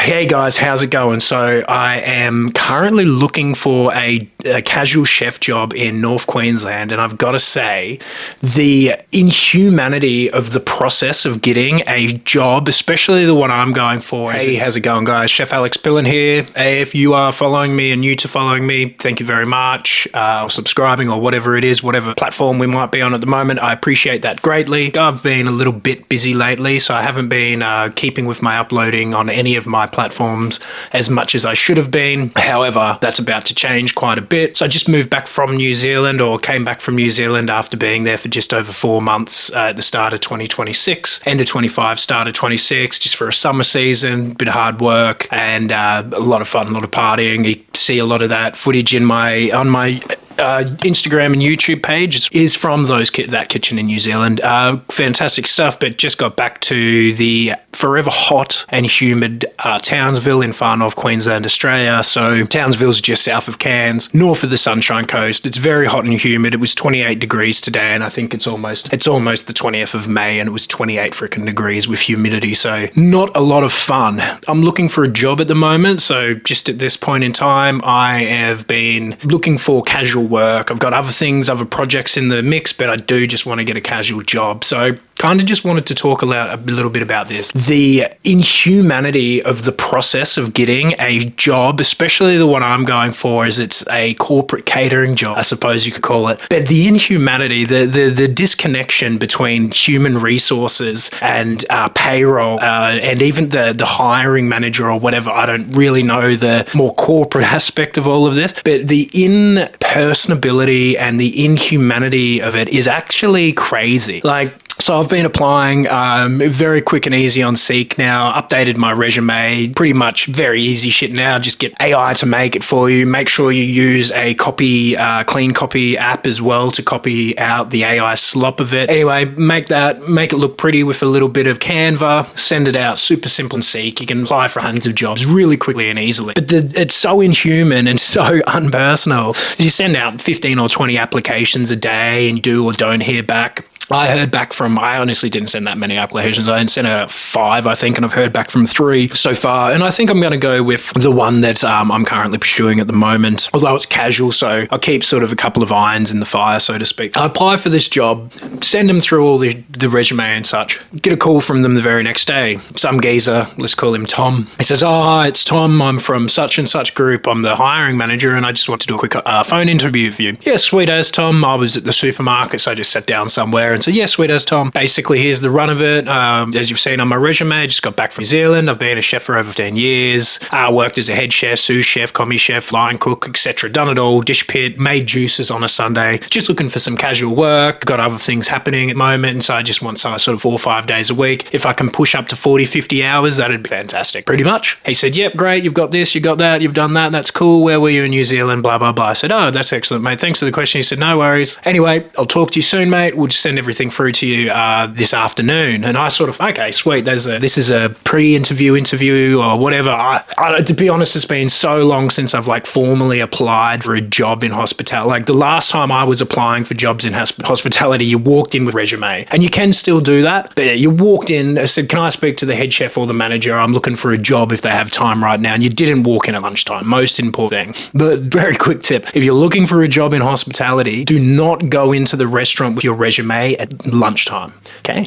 Hey guys, how's it going? So I am currently looking for a casual chef job in North Queensland, and I've got to say, the inhumanity of the process of getting a job, especially the one I'm going for. Hey, how's it going, guys? Chef Alex Pillen here. Hey, if you are following me and new to following me, thank you very much. Or subscribing or whatever it is, whatever platform we might be on at the moment, I appreciate that greatly. I've been a little bit busy lately, so I haven't been keeping with my uploading on any of my platforms as much as I should have been. However, that's about to change quite a bit. So I just moved back from New Zealand, or came back from New Zealand after being there for just over 4 months at the start of 2026, end of 25, start of 26, just for a summer season, bit of hard work and a lot of fun, a lot of partying. You see a lot of that footage on my Instagram and YouTube page is from that kitchen in New Zealand. Fantastic stuff, but just got back to the forever hot and humid Townsville in far north Queensland, Australia. So Townsville's just south of Cairns, north of the Sunshine Coast. It's very hot and humid. It was 28 degrees today, and I think it's almost the 20th of May, and it was 28 freaking degrees with humidity. So not a lot of fun. I'm looking for a job at the moment. So just at this point in time, I have been looking for casual work. I've got other projects in the mix, but I do just want to get a casual job. So kind of just wanted to talk a little bit about this. The inhumanity of the process of getting a job, especially the one I'm going for, is it's a corporate catering job, I suppose you could call it. But the inhumanity, the disconnection between human resources and payroll, and even the hiring manager or whatever, I don't really know the more corporate aspect of all of this, but the impersonability and the inhumanity of it is actually crazy. So I've been applying very quick and easy on Seek now, updated my resume, pretty much very easy shit now. Just get AI to make it for you. Make sure you use a clean copy app as well to copy out the AI slop of it. Anyway, make it look pretty with a little bit of Canva, send it out, super simple and Seek. You can apply for hundreds of jobs really quickly and easily. But it's so inhuman and so unpersonal. You send out 15 or 20 applications a day and you do or don't hear back. I honestly didn't send that many applications. I sent out 5, I think, and I've heard back from 3 so far. And I think I'm going to go with the one that I'm currently pursuing at the moment, although it's casual, so I'll keep sort of a couple of irons in the fire, so to speak. I apply for this job, send them through all the resume and such, get a call from them the very next day. Some geezer, let's call him Tom. He says, "Oh, hi, it's Tom. I'm from such and such group. I'm the hiring manager, and I just want to do a quick phone interview with you." "Yeah, sweet as, Tom. I was at the supermarket, so I just sat down somewhere and said, "Yeah, sweet as, Tom. Basically, here's the run of it. As you've seen on my resume, I just got back from New Zealand. I've been a chef for over 15 years. Worked as a head chef, sous chef, commis chef, line cook, etc. Done it all. Dish pit, made juices on a Sunday. Just looking for some casual work. Got other things happening at the moment, and so I just want some sort of 4 or 5 days a week. If I can push up to 40, 50 hours, that'd be fantastic." Pretty much. He said, "Yep, great. You've got this, you got that, you've done that. That's cool. Where were you in New Zealand? Blah, blah, blah." I said, "Oh, that's excellent, mate. Thanks for the question." He said, "No worries. Anyway, I'll talk to you soon, mate. We'll just send everything through to you this afternoon." And I sort of, okay, sweet. This is a pre-interview or whatever. To be honest, it's been so long since I've formally applied for a job in hospitality. The last time I was applying for jobs in hospitality, you walked in with a resume, and you can still do that. But you walked in, I said, "Can I speak to the head chef or the manager? I'm looking for a job if they have time right now." And you didn't walk in at lunchtime. Most important thing. But very quick tip: if you're looking for a job in hospitality, do not go into the restaurant with your resume at lunchtime. Okay?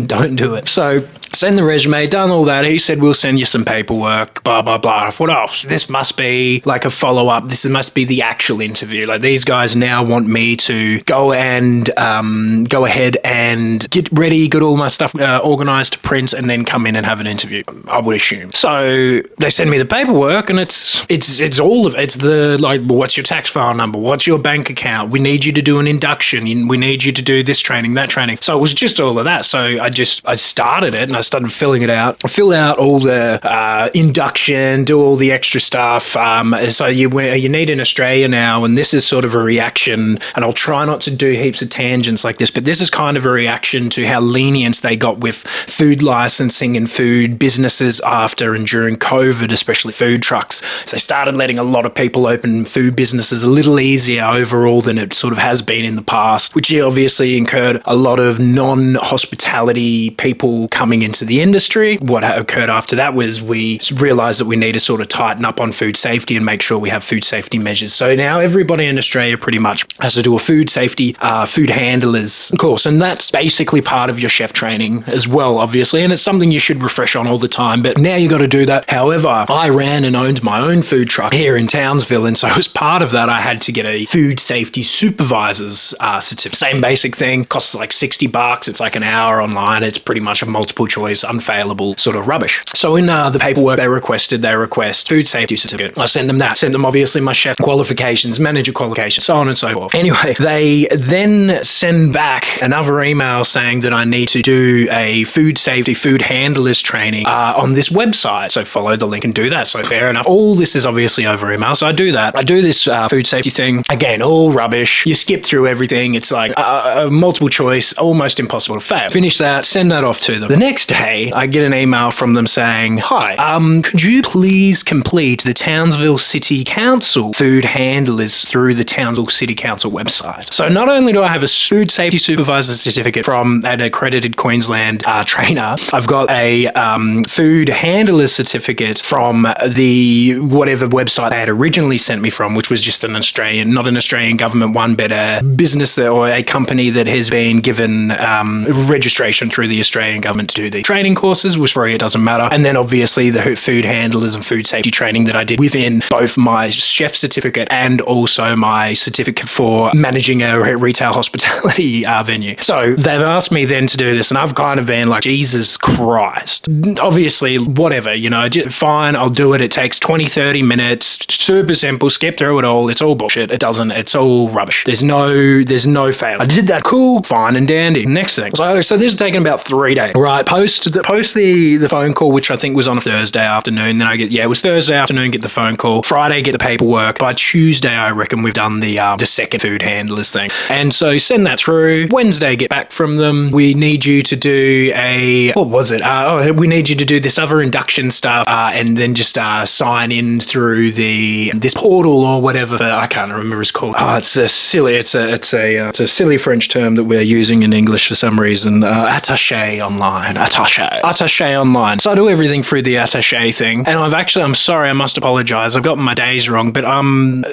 Don't do it. So send the resume, done all that. He said, "We'll send you some paperwork, blah, blah, blah." I thought, oh, this must be a follow-up. This must be the actual interview. These guys now want me to go ahead and get ready, get all my stuff organized to print, and then come in and have an interview, I would assume. So they send me the paperwork, and it's all of it. It's what's your tax file number? What's your bank account? We need you to do an induction. We need you to do this training, that training. So it was just all of that. So I started it, and I started filling it out. I fill out all the induction, do all the extra stuff. So you need in Australia now, and this is sort of a reaction, and I'll try not to do heaps of tangents like this, but this is kind of a reaction to how lenient they got with food licensing and food businesses after and during COVID, especially food trucks. So they started letting a lot of people open food businesses a little easier overall than it sort of has been in the past, which obviously incurred a lot of non-hospitality people coming into the industry. What occurred after that was we realized that we need to sort of tighten up on food safety and make sure we have food safety measures. So now everybody in Australia pretty much has to do a food safety, food handlers course. And that's basically part of your chef training as well, obviously. And it's something you should refresh on all the time. But now you got to do that. However, I ran and owned my own food truck here in Townsville. And so as part of that, I had to get a food safety supervisor's certificate. Same basic thing, costs like $60. It's like an hour online. It's pretty much a multiple choice, unfailable sort of rubbish. So in the paperwork they request food safety certificate. I send them that. Send them obviously my chef qualifications, manager qualifications, so on and so forth. Anyway, they then send back another email saying that I need to do a food safety, food handlers training on this website. So follow the link and do that. So fair enough. All this is obviously over email. So I do that. I do this food safety thing. Again, all rubbish. You skip through everything. It's like multiple choice, almost impossible to fail. Finish that, send that off to them. The next day, I get an email from them saying, hi, could you please complete the Townsville City Council food handlers through the Townsville City Council website? So not only do I have a food safety supervisor certificate from an accredited Queensland trainer, I've got a food handler certificate from the whatever website they had originally sent me from, which was just an Australian, not an Australian government one, but a business or a company that has been given registration through the Australian government to do the training courses, was free, it doesn't matter. And then obviously the food handlers and food safety training that I did within both my chef certificate and also my certificate for managing a retail hospitality venue. So they've asked me then to do this, and I've kind of been like, Jesus Christ. Obviously, whatever, fine, I'll do it. It takes 20-30 minutes, super simple, skip through it all. It's all bullshit. It's all rubbish. There's no fail. I did that, cool, fine and dandy. Next thing. So this is taking about 3 days. Right, post the phone call, which I think was on a Thursday afternoon. Then it was Thursday afternoon, get the phone call. Friday, get the paperwork. By Tuesday, I reckon we've done the second food handlers thing. And so send that through. Wednesday, get back from them. We need you to do we need you to do this other induction stuff and then just sign in through this portal or whatever. I can't remember what it's called. It's a silly French term that we're using in English for some reason. Attaché online. Attaché online. So I do everything through the attaché thing. And I'm sorry, I must apologize. I've got my days wrong, but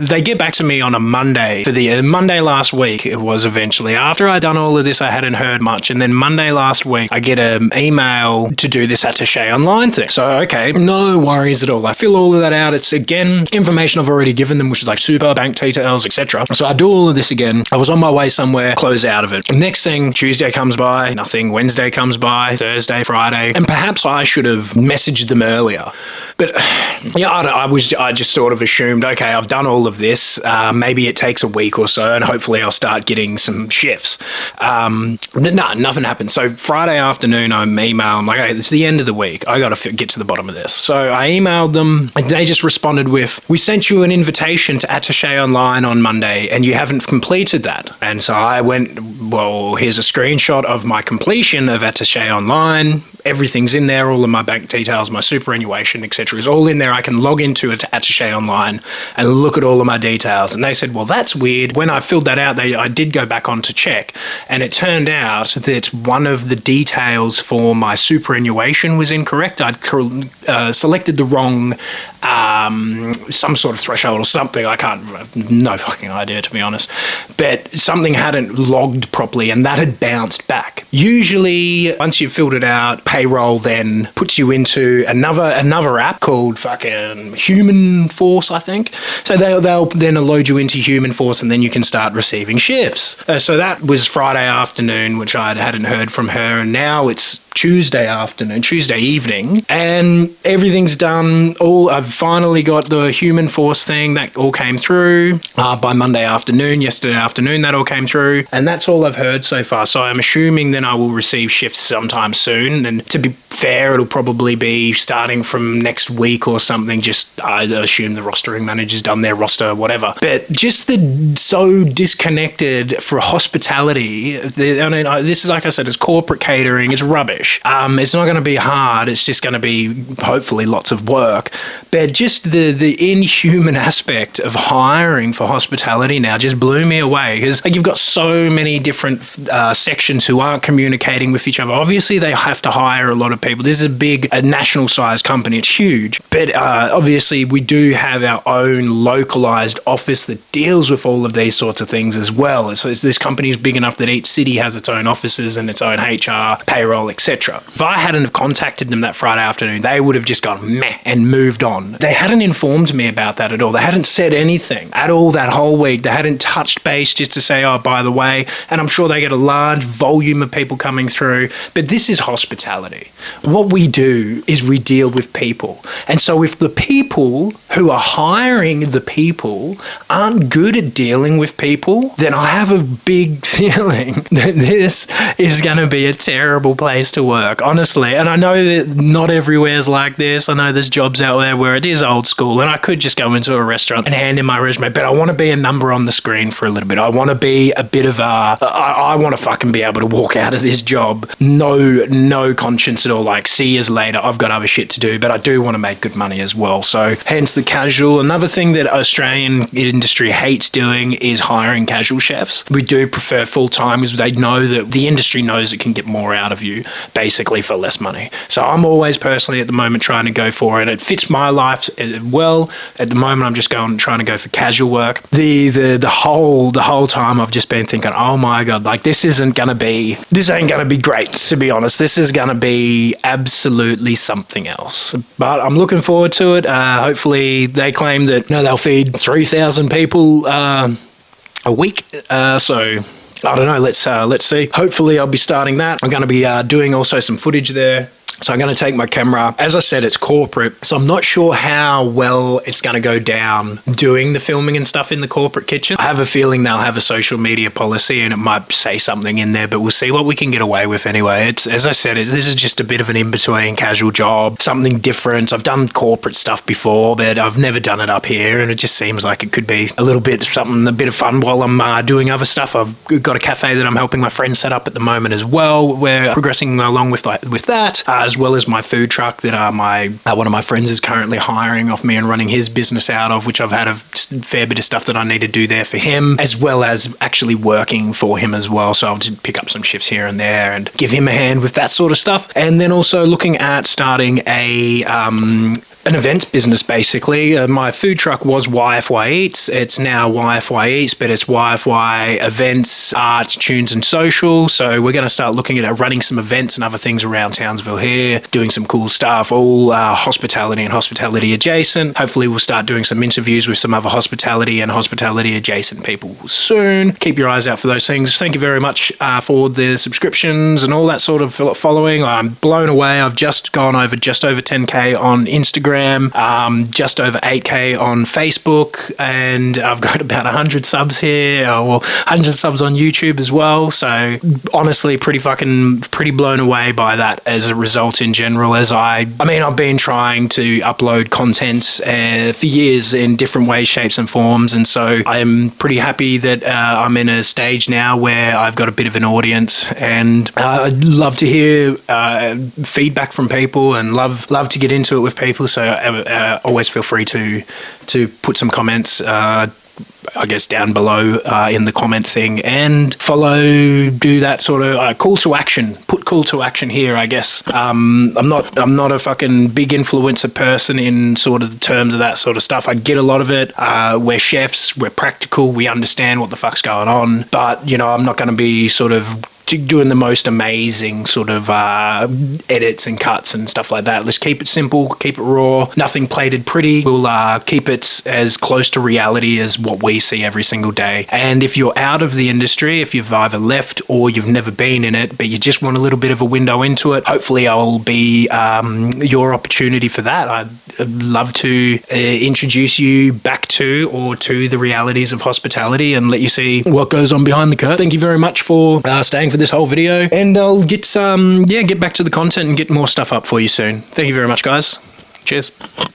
they get back to me on a Monday. For the Monday last week, it was eventually. After I'd done all of this, I hadn't heard much. And then Monday last week, I get an email to do this attaché online thing. So, okay, no worries at all. I fill all of that out. It's, again, information I've already given them, which is like super bank details, etc. So I do all of this again. I was on my way somewhere, close out of it. Next thing, Tuesday comes by, nothing. Wednesday comes by, Thursday, Friday. And perhaps I should have messaged them earlier. But yeah, I just sort of assumed, okay, I've done all of this. Maybe it takes a week or so, and hopefully I'll start getting some shifts. No, nothing happened. So Friday afternoon, I'm like, okay, it's the end of the week. I got to get to the bottom of this. So I emailed them, and they just responded with, we sent you an invitation to Attaché Online on Monday, and you haven't completed that. And so I went, well, here's a screenshot of my completion of Attaché Online. Everything's in there, all of my bank details, my superannuation, etc. is all in there. I can log into Attaché Online and look at all of my details. And they said, well, that's weird. When I filled that out, I did go back on to check, and it turned out that one of the details for my superannuation was incorrect. I'd selected the wrong some sort of threshold or something. I can't, no fucking idea, to be honest. But something hadn't logged properly, and that had bounced back. Usually, once you've filled it out, payroll then puts you into another app called fucking Human Force, I think. So they'll then load you into Human Force, and then you can start receiving shifts. So that was Friday afternoon, which I hadn't heard from her, and now it's Tuesday evening, and everything's done. I've finally got the Human Force thing that all came through by Monday afternoon. Yesterday afternoon, that all came through, and that's all I've heard so far. So I'm assuming then I will receive shifts sometime soon, and to be fair, it'll probably be starting from next week or something. Just I assume the rostering manager's done their roster, whatever. But just so disconnected for hospitality. This is, like I said, it's corporate catering. It's rubbish. It's not going to be hard. It's just going to be hopefully lots of work. But just the inhuman aspect of hiring for hospitality now just blew me away, because like you've got so many different sections who aren't communicating with each other. Obviously, they have to hire a lot of people. This is a national sized company. It's huge. But obviously, we do have our own localized office that deals with all of these sorts of things as well. So this company is big enough that each city has its own offices and its own HR, payroll, etc. If I hadn't have contacted them that Friday afternoon, they would have just gone meh and moved on. They hadn't informed me about that at all. They hadn't said anything at all that whole week. They hadn't touched base just to say, oh, by the way, and I'm sure they get a large volume of people coming through, but this is hospitality. What we do is we deal with people. And so if the people who are hiring the people aren't good at dealing with people, then I have a big feeling that this is going to be a terrible place to work, honestly. And I know that not everywhere's like this. I know there's jobs out there where it is old school, and I could just go into a restaurant and hand in my resume, but I want to be a number on the screen for a little bit. I want to be a bit of I want to fucking be able to walk out of this job no conscience at all, like, see years later, I've got other shit to do, but I do want to make good money as well. So hence the casual. Another thing that Australian industry hates doing is hiring casual chefs. We do prefer full-time because they know that the industry knows it can get more out of you basically for less money. So I'm always personally at the moment trying to go for it. It fits my life well. At the moment, I'm just trying to go for casual work. The whole time I've just been thinking, oh my God, like this ain't gonna be great, to be honest. This is gonna be absolutely something else. But I'm looking forward to it. Hopefully they claim that they'll feed 3,000 people a week. So I don't know. Let's see. Hopefully I'll be starting that. I'm going to be doing also some footage there. So I'm going to take my camera. As I said, it's corporate, so I'm not sure how well it's going to go down doing the filming and stuff in the corporate kitchen. I have a feeling they'll have a social media policy and it might say something in there, but we'll see what we can get away with anyway. It's, as I said, this is just a bit of an in-between casual job, something different. I've done corporate stuff before, but I've never done it up here, and it just seems like it could be a bit of fun while I'm doing other stuff. I've got a cafe that I'm helping my friend set up at the moment as well. We're progressing along with that. As well as my food truck that one of my friends is currently hiring off me and running his business out of, which I've had a fair bit of stuff that I need to do there for him, as well as actually working for him as well. So I'll just pick up some shifts here and there and give him a hand with that sort of stuff. And then also looking at starting an events business, basically. My food truck was YFY Eats. It's now YFY Eats, but it's YFY Events, Arts, Tunes and Social. So we're going to start looking at running some events and other things around Townsville here, doing some cool stuff, all hospitality and hospitality adjacent. Hopefully we'll start doing some interviews with some other hospitality and hospitality adjacent people soon. Keep your eyes out for those things. Thank you very much for the subscriptions and all that sort of following. I'm blown away. I've just gone over 10K on Instagram. Just over 8K on Facebook, and I've got about 100 subs here, or 100 subs on YouTube as well. So honestly, pretty blown away by that as a result in general. I've been trying to upload content for years in different ways, shapes and forms, and so I'm pretty happy that I'm in a stage now where I've got a bit of an audience, and I'd love to hear feedback from people and love to get into it with people. So always feel free to put some comments down below in the comment thing, and do that sort of call to action. Put call to action here, I guess. I'm not a fucking big influencer person in sort of the terms of that sort of stuff. I get a lot of it. We're chefs, we're practical, we understand what the fuck's going on, but I'm not going to be sort of doing the most amazing sort of edits and cuts and stuff like that. Let's keep it simple, keep it raw, nothing plated pretty. We'll keep it as close to reality as what we see every single day. And if you're out of the industry, if you've either left or you've never been in it, but you just want a little bit of a window into it, hopefully I'll be your opportunity for that. I'd love to introduce you back to the realities of hospitality and let you see what goes on behind the curtain. Thank you very much for staying for this whole video, and I'll get back to the content and get more stuff up for you soon. Thank you very much, guys. Cheers.